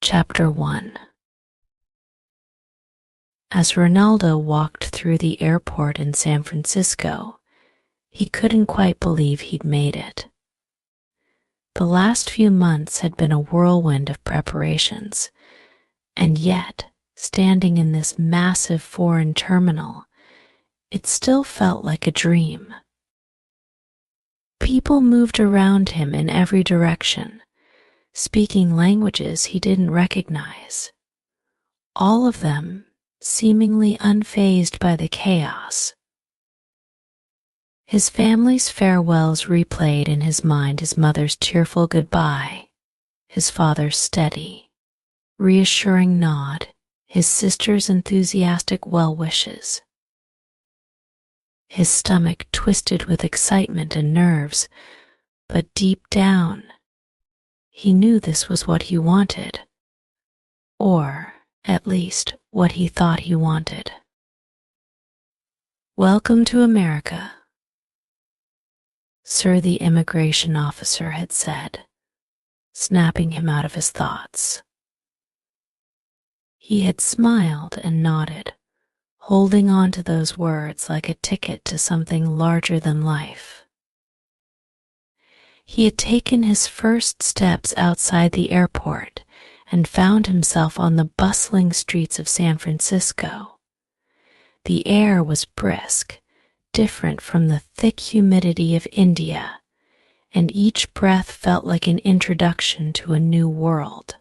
Chapter 1. As Ronaldo walked through the airport in San Francisco, he couldn't quite believe he'd made it. The last few months had been a whirlwind of preparations, and yet, standing in this massive foreign terminal, it still felt like a dream. People moved around him in every direction, speaking languages he didn't recognize, all of them seemingly unfazed by the chaos. His family's farewells replayed in his mind: his mother's tearful goodbye, his father's steady, reassuring nod, his sister's enthusiastic well wishes. His stomach twisted with excitement and nerves, but deep down, he knew this was what he wanted, or at least what he thought he wanted. "Welcome to America," Sir, the immigration officer had said, snapping him out of his thoughts. He had smiled and nodded, holding on to those words like a ticket to something larger than life. He had taken his first steps outside the airport and found himself on the bustling streets of San Francisco. The air was brisk, different from the thick humidity of India, and each breath felt like an introduction to a new world.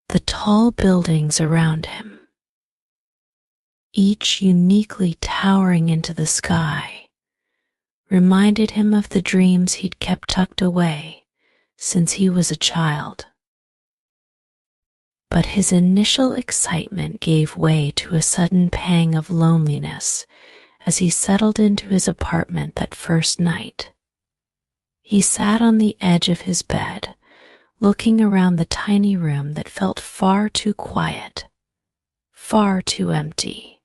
The tall buildings around him, each uniquely towering into the sky, reminded him of the dreams he'd kept tucked away since he was a child. But his initial excitement gave way to a sudden pang of loneliness as he settled into his apartment that first night. He sat on the edge of his bed, looking around the tiny room that felt far too quiet, far too empty.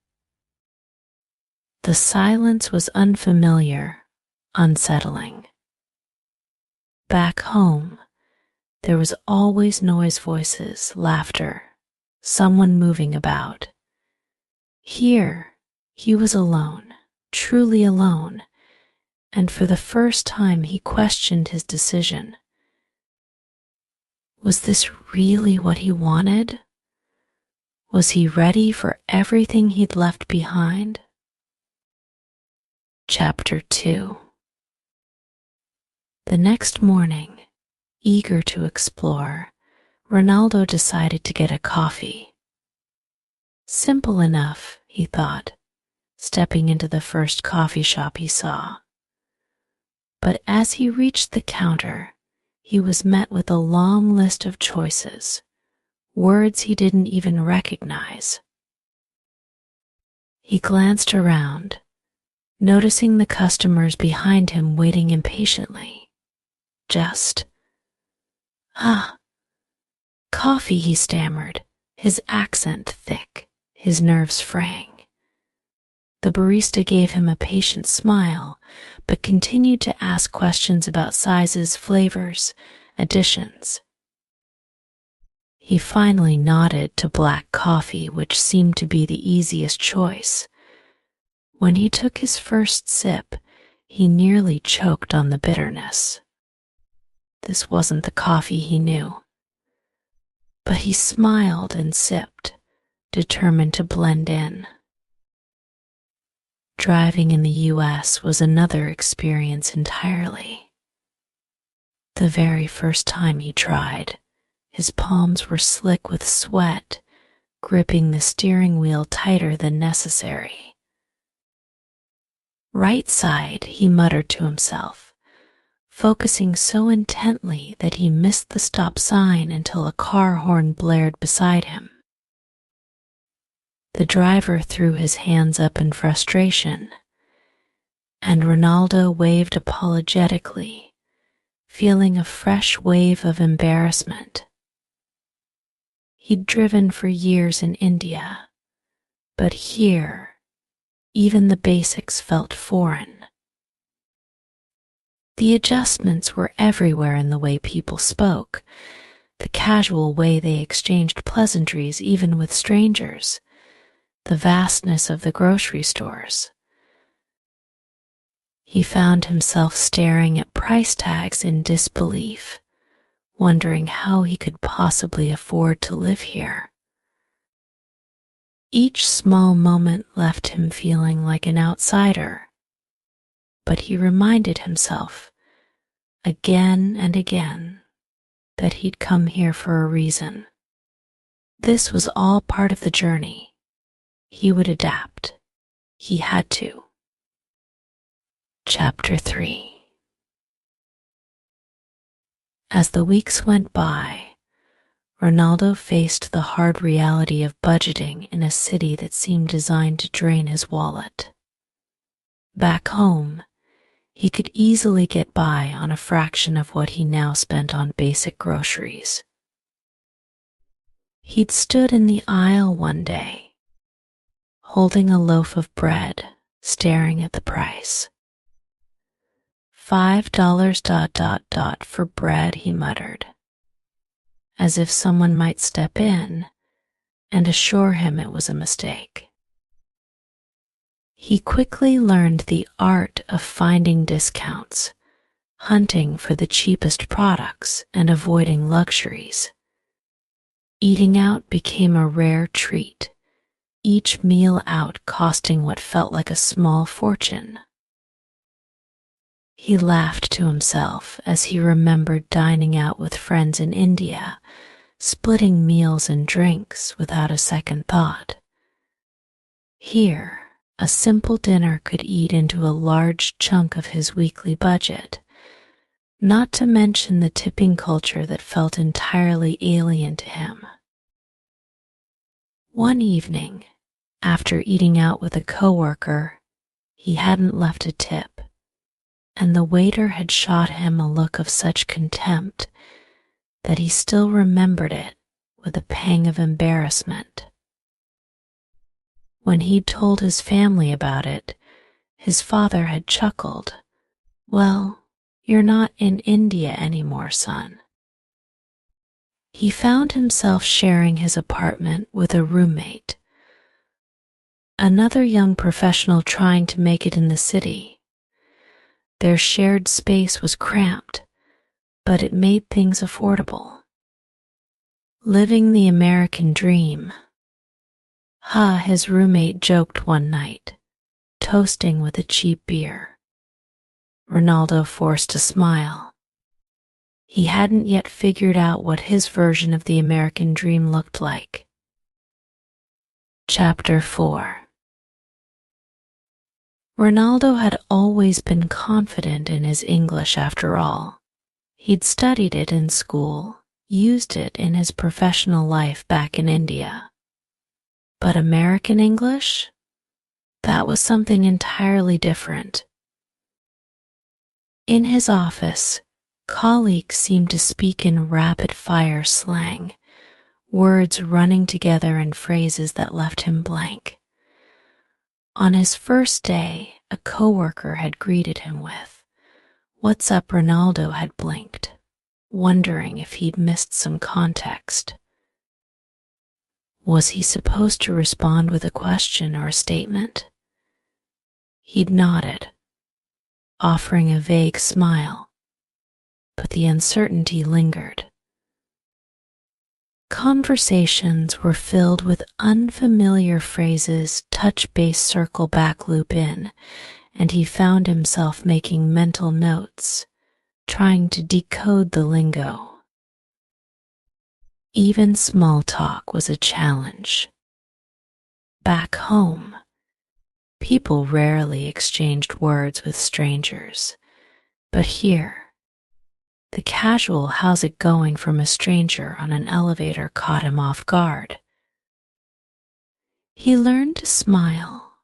The silence was unfamiliar, unsettling. Back home, there was always noise, voices, laughter, someone moving about. Here, he was alone, truly alone, and for the first time he questioned his decision. Was this really what he wanted? Was he ready for everything he'd left behind? Chapter 2. The next morning, eager to explore, Ronaldo decided to get a coffee. Simple enough, he thought, stepping into the first coffee shop he saw. But as he reached the counter, he was met with a long list of choices, words he didn't even recognize. He glanced around, noticing the customers behind him waiting impatiently. Coffee," he stammered, his accent thick, his nerves fraying. The barista gave him a patient smile, but continued to ask questions about sizes, flavors, additions. He finally nodded to black coffee, which seemed to be the easiest choice. When he took his first sip, he nearly choked on the bitterness. This wasn't the coffee he knew. But he smiled and sipped, determined to blend in. Driving in the U.S. was another experience entirely. The very first time he tried, his palms were slick with sweat, gripping the steering wheel tighter than necessary. "Right side," he muttered to himself, focusing so intently that he missed the stop sign until a car horn blared beside him. The driver threw his hands up in frustration, and Ronaldo waved apologetically, feeling a fresh wave of embarrassment. He'd driven for years in India, but here, even the basics felt foreign. The adjustments were everywhere in the way people spoke, the casual way they exchanged pleasantries even with strangers, the vastness of the grocery stores. He found himself staring at price tags in disbelief, wondering how he could possibly afford to live here. Each small moment left him feeling like an outsider, but he reminded himself, again and again, that he'd come here for a reason. This was all part of the journey. He would adapt. He had to. Chapter 3. As the weeks went by, Ronaldo faced the hard reality of budgeting in a city that seemed designed to drain his wallet. Back home, he could easily get by on a fraction of what he now spent on basic groceries. He'd stood in the aisle one day, holding a loaf of bread, staring at the price. $5 for bread, he muttered, as if someone might step in and assure him it was a mistake. He quickly learned the art of finding discounts, hunting for the cheapest products, and avoiding luxuries. Eating out became a rare treat, each meal out costing what felt like a small fortune. He laughed to himself as he remembered dining out with friends in India, splitting meals and drinks without a second thought. Here, a simple dinner could eat into a large chunk of his weekly budget, not to mention the tipping culture that felt entirely alien to him. One evening, after eating out with a coworker, he hadn't left a tip, and the waiter had shot him a look of such contempt that he still remembered it with a pang of embarrassment. When he'd told his family about it, his father had chuckled, "Well, you're not in India anymore, son." He found himself sharing his apartment with a roommate, another young professional trying to make it in the city. Their shared space was cramped, but it made things affordable. Living the American dream. His roommate joked one night, toasting with a cheap beer. Ronaldo forced a smile. He hadn't yet figured out what his version of the American dream looked like. Chapter 4. Ronaldo had always been confident in his English after all. He'd studied it in school, used it in his professional life back in India. But American English? That was something entirely different. In his office, colleagues seemed to speak in rapid-fire slang, words running together in phrases that left him blank. On his first day, a coworker had greeted him with, "What's up, Ronaldo?" had blinked, wondering if he'd missed some context. Was he supposed to respond with a question or a statement? He'd nodded, offering a vague smile, but the uncertainty lingered. Conversations were filled with unfamiliar phrases, touch base, circle back, loop in, and he found himself making mental notes, trying to decode the lingo. Even small talk was a challenge. Back home, people rarely exchanged words with strangers, but here, the casual "how's it going" from a stranger on an elevator caught him off guard. He learned to smile,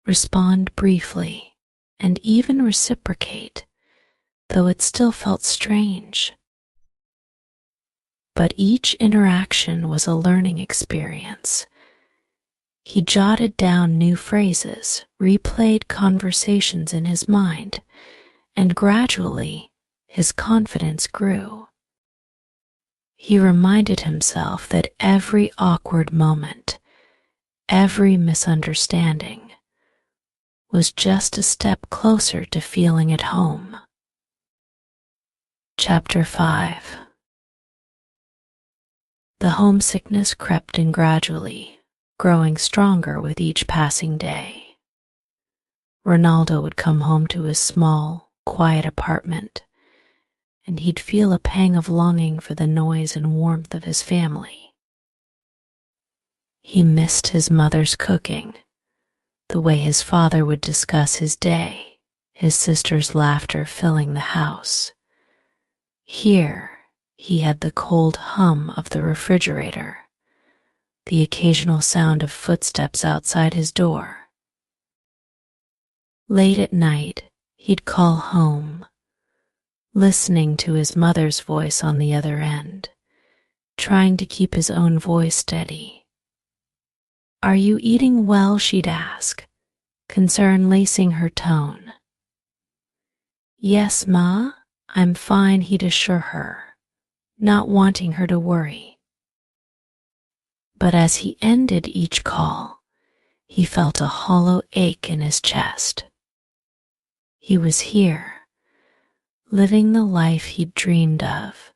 respond briefly, and even reciprocate, though it still felt strange. But each interaction was a learning experience. He jotted down new phrases, replayed conversations in his mind, and gradually his confidence grew. He reminded himself that every awkward moment, every misunderstanding, was just a step closer to feeling at home. Chapter 5. The homesickness crept in gradually, growing stronger with each passing day. Ronaldo would come home to his small, quiet apartment, and he'd feel a pang of longing for the noise and warmth of his family. He missed his mother's cooking, the way his father would discuss his day, his sister's laughter filling the house. Here, he had the cold hum of the refrigerator, the occasional sound of footsteps outside his door. Late at night, he'd call home, listening to his mother's voice on the other end, trying to keep his own voice steady. "Are you eating well?" she'd ask, concern lacing her tone. "Yes, Ma, I'm fine," he'd assure her, not wanting her to worry. But as he ended each call, he felt a hollow ache in his chest. He was here, living the life he'd dreamed of,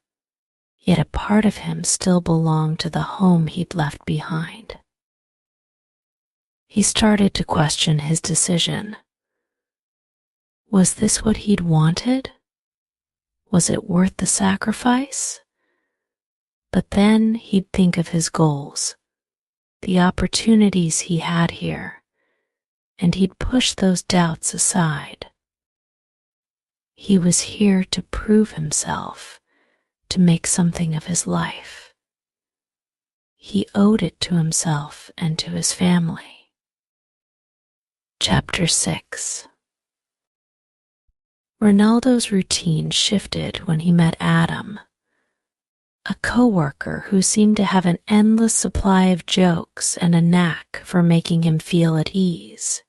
yet a part of him still belonged to the home he'd left behind. He started to question his decision. Was this what he'd wanted? Was it worth the sacrifice? But then he'd think of his goals, the opportunities he had here, and he'd push those doubts aside. He was here to prove himself, to make something of his life. He owed it to himself and to his family. Chapter 6. Ronaldo's routine shifted when he met Adam, a coworker who seemed to have an endless supply of jokes and a knack for making him feel at ease.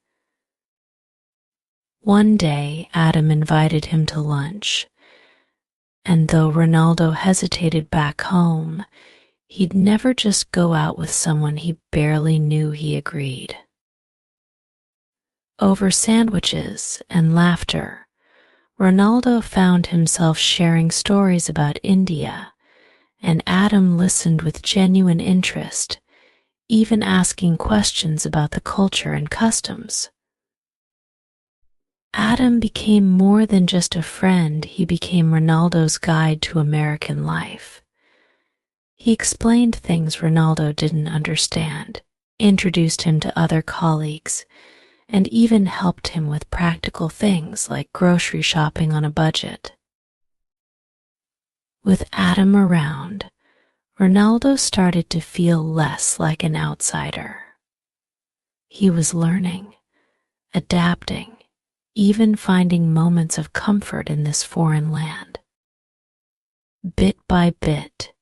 One day, Adam invited him to lunch, and though Ronaldo hesitated back home, he'd never just go out with someone he barely knew. He agreed. Over sandwiches and laughter, Ronaldo found himself sharing stories about India, and Adam listened with genuine interest, even asking questions about the culture and customs. Adam became more than just a friend. He became Ronaldo's guide to American life. He explained things Ronaldo didn't understand, introduced him to other colleagues, and even helped him with practical things like grocery shopping on a budget. With Adam around, Ronaldo started to feel less like an outsider. He was learning, adapting, even finding moments of comfort in this foreign land. Bit by bit,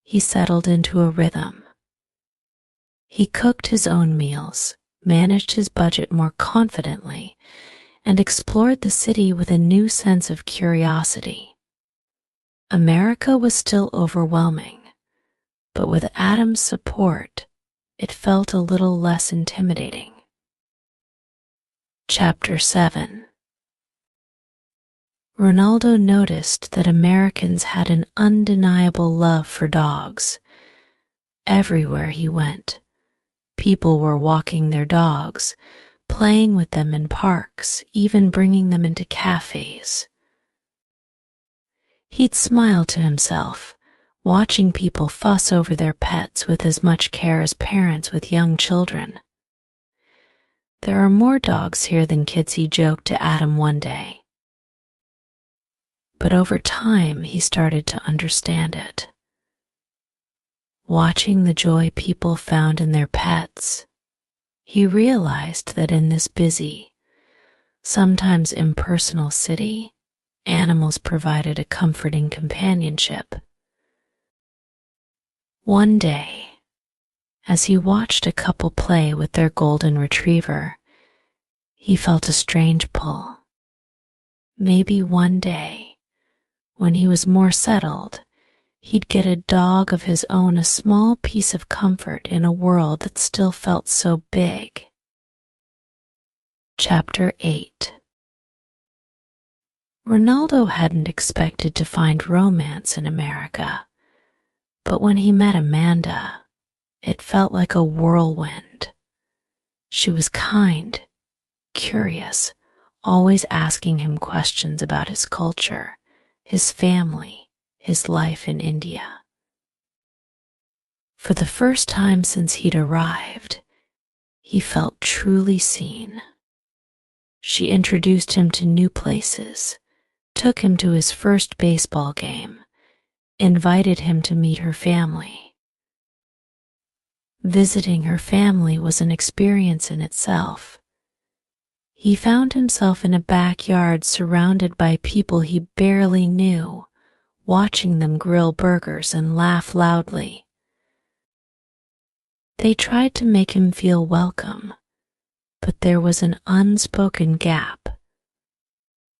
he settled into a rhythm. He cooked his own meals, managed his budget more confidently, and explored the city with a new sense of curiosity. America was still overwhelming, but with Adam's support, it felt a little less intimidating. Chapter 7. Ronaldo noticed that Americans had an undeniable love for dogs. Everywhere he went, people were walking their dogs, playing with them in parks, even bringing them into cafes. He'd smile to himself, watching people fuss over their pets with as much care as parents with young children. "There are more dogs here than kids," he joked to Adam one day. But over time, he started to understand it. Watching the joy people found in their pets, he realized that in this busy, sometimes impersonal city, animals provided a comforting companionship. One day, as he watched a couple play with their golden retriever, he felt a strange pull. Maybe one day, when he was more settled, He'd get a dog of his own, a small piece of comfort in a world that still felt so big. Chapter 8. Ronaldo hadn't expected to find romance in America, but when he met Amanda, it felt like a whirlwind. She was kind, curious, always asking him questions about his culture, his family, his life in India. For the first time since he'd arrived, he felt truly seen. She introduced him to new places, took him to his first baseball game, invited him to meet her family. Visiting her family was an experience in itself. He found himself in a backyard surrounded by people he barely knew, watching them grill burgers and laugh loudly. They tried to make him feel welcome, but there was an unspoken gap,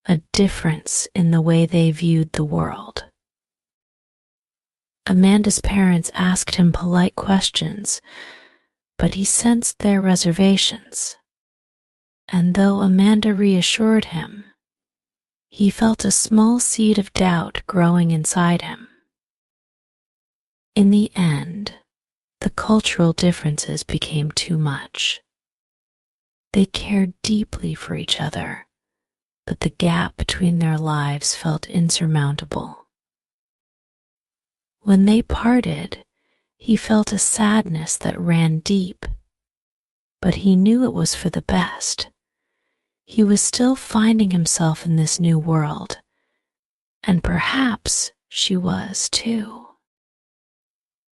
a difference in the way they viewed the world. Amanda's parents asked him polite questions, but he sensed their reservations. And though Amanda reassured him, he felt a small seed of doubt growing inside him. In the end, the cultural differences became too much. They cared deeply for each other, but the gap between their lives felt insurmountable. When they parted, he felt a sadness that ran deep, but he knew it was for the best. He was still finding himself in this new world, and perhaps she was too.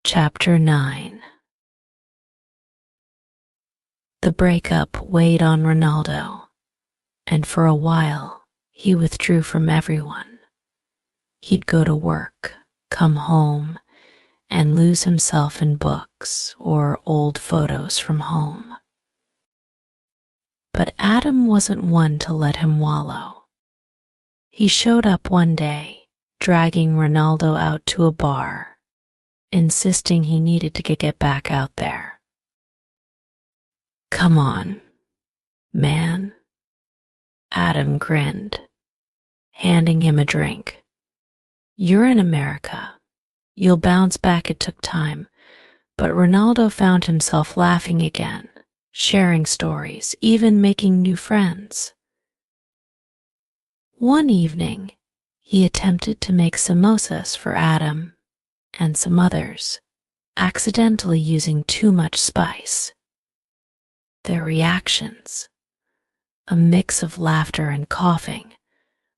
Chapter 9. The breakup weighed on Ronaldo, and for a while he withdrew from everyone. He'd go to work, come home, and lose himself in books or old photos from home. But Adam wasn't one to let him wallow. He showed up one day, dragging Ronaldo out to a bar, insisting he needed to get back out there. "Come on, man," Adam grinned, handing him a drink. "You're in America. You'll bounce back. It took time." But Ronaldo found himself laughing again, sharing stories, even making new friends. One evening, he attempted to make samosas for Adam and some others, accidentally using too much spice. Their reactions, a mix of laughter and coughing,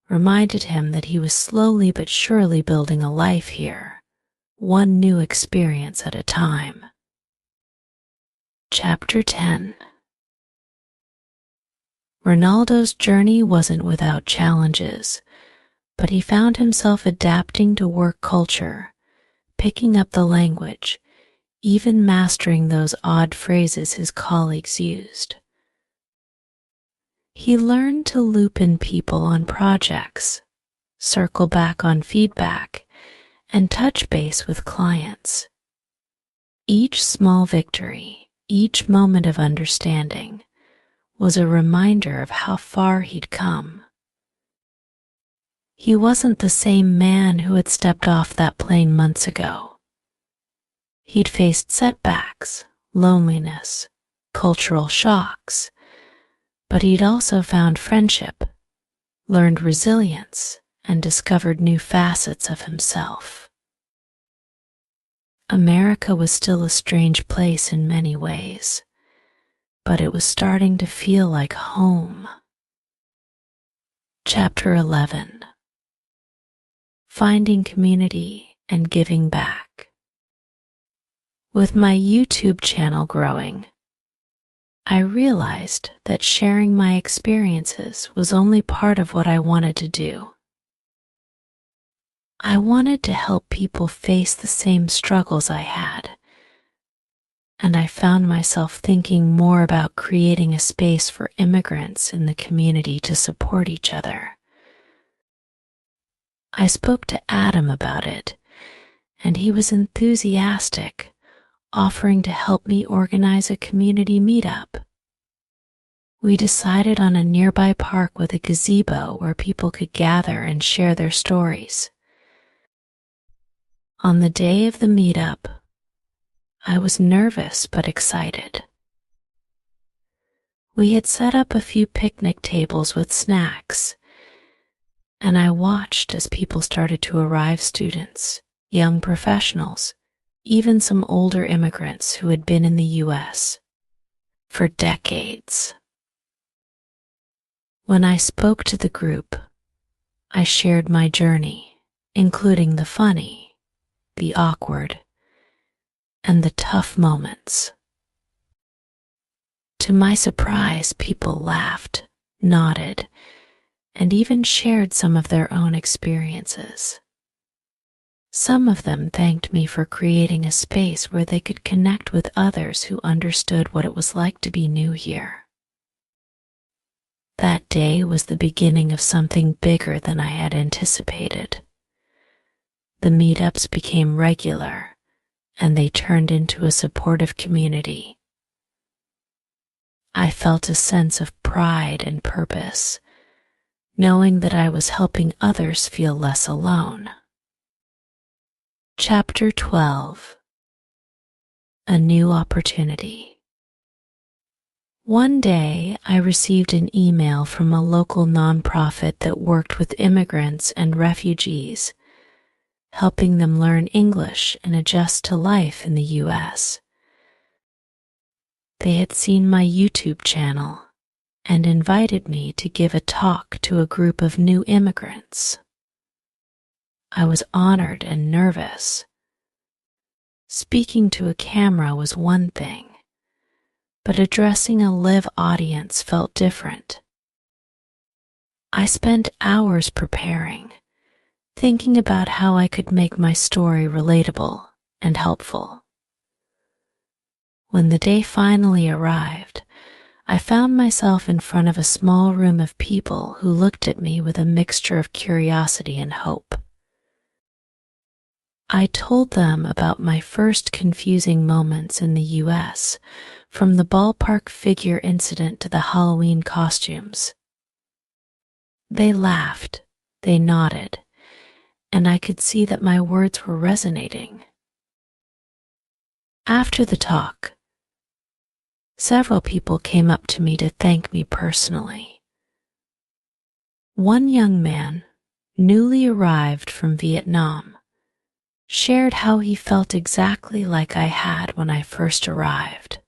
reminded him that he was slowly but surely building a life here, one new experience at a time. Chapter 10. Ronaldo's journey wasn't without challenges, but he found himself adapting to work culture, picking up the language, even mastering those odd phrases his colleagues used. He learned to loop in people on projects, circle back on feedback, and touch base with clients. Each small victory, each moment of understanding, was a reminder of how far he'd come. He wasn't the same man who had stepped off that plane months ago. He'd faced setbacks, loneliness, cultural shocks, but he'd also found friendship, learned resilience, and discovered new facets of himself. America was still a strange place in many ways, but it was starting to feel like home. Chapter 11. Finding community and giving back. With my YouTube channel growing, I realized that sharing my experiences was only part of what I wanted to do. I wanted to help people face the same struggles I had, and I found myself thinking more about creating a space for immigrants in the community to support each other. I spoke to Adam about it, and he was enthusiastic, offering to help me organize a community meetup. We decided on a nearby park with a gazebo where people could gather and share their stories. On the day of the meetup, I was nervous but excited. We had set up a few picnic tables with snacks, and I watched as people started to arrive: students, young professionals, even some older immigrants who had been in the US for decades. When I spoke to the group, I shared my journey, including the funny, the awkward, and the tough moments. To my surprise, people laughed, nodded, and even shared some of their own experiences. Some of them thanked me for creating a space where they could connect with others who understood what it was like to be new here. That day was the beginning of something bigger than I had anticipated. The meetups became regular, and they turned into a supportive community. I felt a sense of pride and purpose, knowing that I was helping others feel less alone. Chapter 12: A New Opportunity. One day, I received an email from a local nonprofit that worked with immigrants and refugees, helping them learn English and adjust to life in the US. They had seen my YouTube channel and invited me to give a talk to a group of new immigrants. I was honored and nervous. Speaking to a camera was one thing, but addressing a live audience felt different. I spent hours preparing, thinking about how I could make my story relatable and helpful. When the day finally arrived, I found myself in front of a small room of people who looked at me with a mixture of curiosity and hope. I told them about my first confusing moments in the US, from the ballpark figure incident to the Halloween costumes. They laughed, they nodded, and I could see that my words were resonating. After the talk, several people came up to me to thank me personally. One young man, newly arrived from Vietnam, shared how he felt exactly like I had when I first arrived.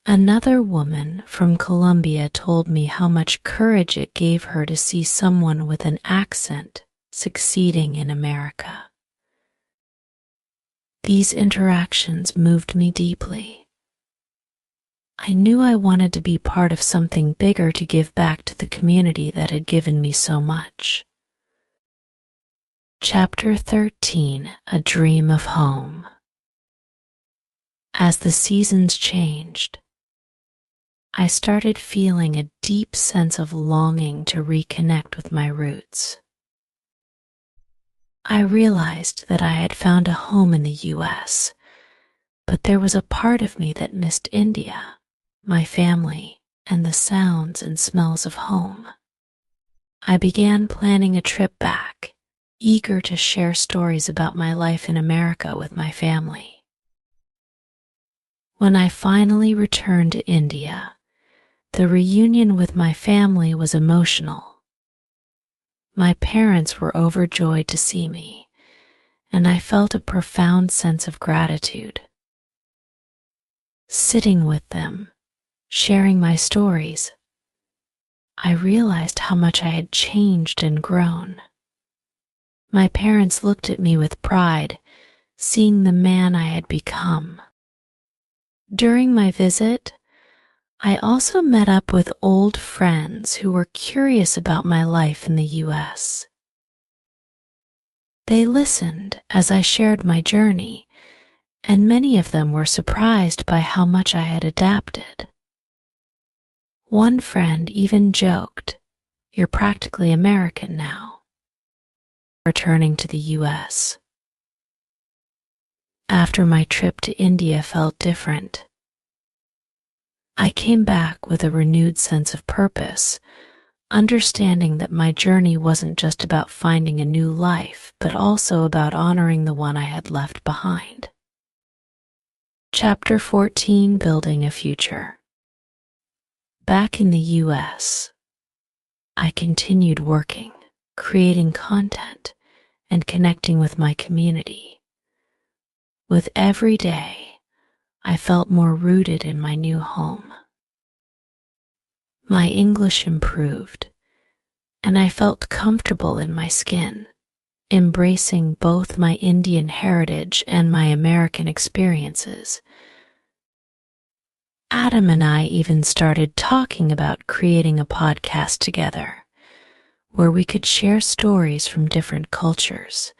Another woman from Colombia told me how much courage it gave her to see someone with an accent succeeding in America. These interactions moved me deeply. I knew I wanted to be part of something bigger to give back to the community that had given me so much. Chapter 13: A Dream of Home. As the seasons changed, I started feeling a deep sense of longing to reconnect with my roots. I realized that I had found a home in the US, but there was a part of me that missed India, my family, and the sounds and smells of home. I began planning a trip back, eager to share stories about my life in America with my family. When I finally returned to India, the reunion with my family was emotional. My parents were overjoyed to see me, and I felt a profound sense of gratitude. Sitting with them, sharing my stories, I realized how much I had changed and grown. My parents looked at me with pride, seeing the man I had become. During my visit, I also met up with old friends who were curious about my life in the US. They listened as I shared my journey, and many of them were surprised by how much I had adapted. One friend even joked, "You're practically American now," returning to the US. after my trip to India felt different. I came back with a renewed sense of purpose, understanding that my journey wasn't just about finding a new life, but also about honoring the one I had left behind. Chapter 14: Building a Future. Back in the US, I continued working, creating content, and connecting with my community. With every day, I felt more rooted in my new home. My English improved, and I felt comfortable in my skin, embracing both my Indian heritage and my American experiences. Adam and I even started talking about creating a podcast together, where we could share stories from different cultures,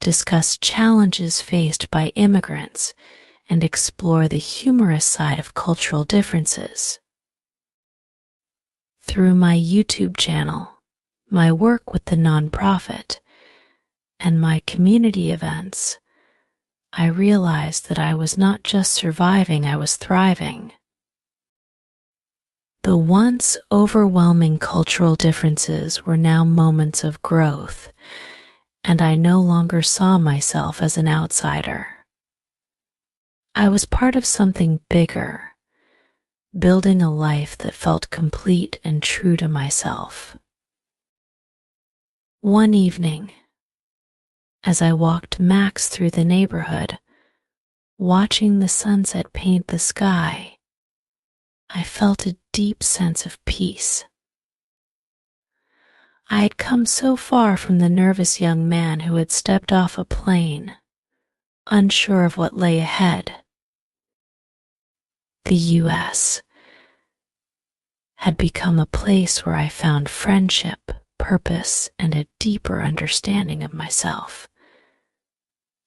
discuss challenges faced by immigrants, and explore the humorous side of cultural differences. Through my YouTube channel, my work with the nonprofit, and my community events, I realized that I was not just surviving, I was thriving. The once overwhelming cultural differences were now moments of growth, and I no longer saw myself as an outsider. I was part of something bigger, building a life that felt complete and true to myself. One evening, as I walked Max through the neighborhood, watching the sunset paint the sky, I felt a deep sense of peace. I had come so far from the nervous young man who had stepped off a plane, unsure of what lay ahead. The US had become a place where I found friendship, purpose, and a deeper understanding of myself.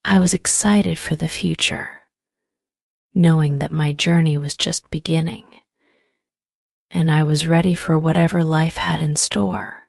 I was excited for the future, knowing that my journey was just beginning, and I was ready for whatever life had in store.